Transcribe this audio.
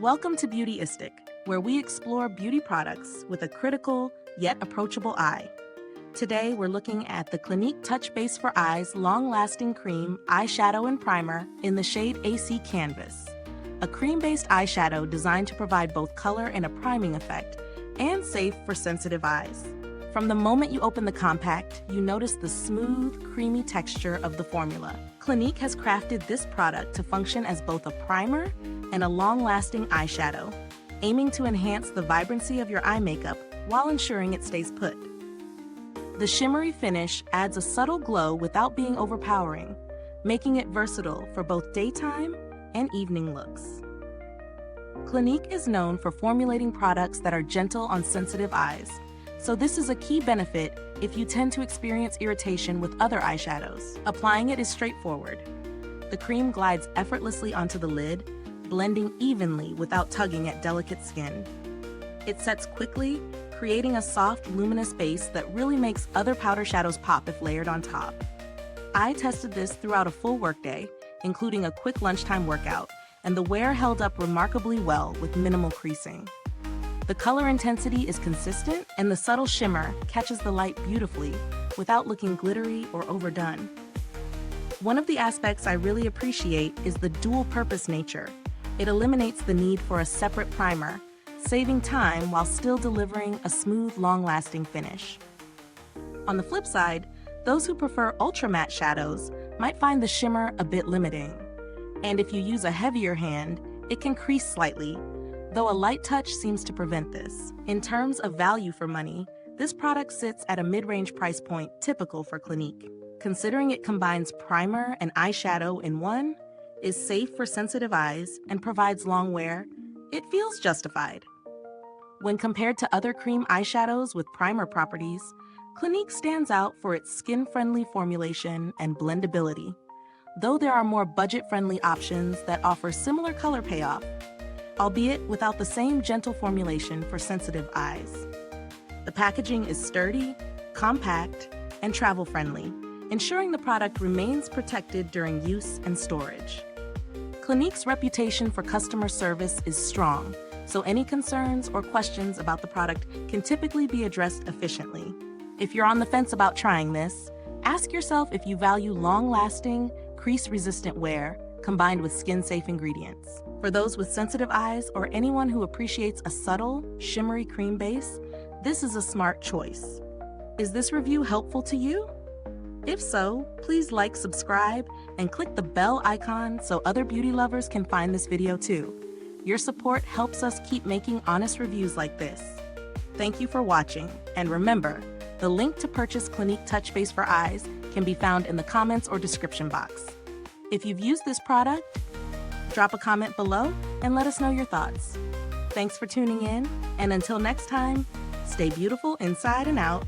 Welcome to Beautyistic, where we explore beauty products with a critical yet approachable eye. Today, we're looking at the Clinique Touch Base for Eyes Long-Lasting Cream Eyeshadow and Primer in the shade AC Canvas, a cream-based eyeshadow designed to provide both color and a priming effect, and safe for sensitive eyes. From the moment you open the compact, you notice the smooth, creamy texture of the formula. Clinique has crafted this product to function as both a primer and a long-lasting eyeshadow, aiming to enhance the vibrancy of your eye makeup while ensuring it stays put. The shimmery finish adds a subtle glow without being overpowering, making it versatile for both daytime and evening looks. Clinique is known for formulating products that are gentle on sensitive eyes, so this is a key benefit if you tend to experience irritation with other eyeshadows. Applying it is straightforward. The cream glides effortlessly onto the lid, blending evenly without tugging at delicate skin. It sets quickly, creating a soft, luminous base that really makes other powder shadows pop if layered on top. I tested this throughout a full workday, including a quick lunchtime workout, and the wear held up remarkably well with minimal creasing. The color intensity is consistent, and the subtle shimmer catches the light beautifully without looking glittery or overdone. One of the aspects I really appreciate is the dual-purpose nature. It eliminates the need for a separate primer, saving time while still delivering a smooth, long-lasting finish. On the flip side, those who prefer ultra-matte shadows might find the shimmer a bit limiting. And if you use a heavier hand, it can crease slightly, though a light touch seems to prevent this. In terms of value for money, this product sits at a mid-range price point typical for Clinique. Considering it combines primer and eyeshadow in one, is safe for sensitive eyes, and provides long wear, it feels justified. When compared to other cream eyeshadows with primer properties, Clinique stands out for its skin-friendly formulation and blendability, though there are more budget-friendly options that offer similar color payoff, albeit without the same gentle formulation for sensitive eyes. The packaging is sturdy, compact, and travel-friendly, ensuring the product remains protected during use and storage. Clinique's reputation for customer service is strong, so any concerns or questions about the product can typically be addressed efficiently. If you're on the fence about trying this, ask yourself if you value long-lasting, crease-resistant wear combined with skin-safe ingredients. For those with sensitive eyes or anyone who appreciates a subtle, shimmery cream base, this is a smart choice. Is this review helpful to you? If so, please like, subscribe, and click the bell icon so other beauty lovers can find this video too. Your support helps us keep making honest reviews like this. Thank you for watching, and remember, the link to purchase Clinique Touch Base for Eyes can be found in the comments or description box. If you've used this product, drop a comment below and let us know your thoughts. Thanks for tuning in, and until next time, stay beautiful inside and out.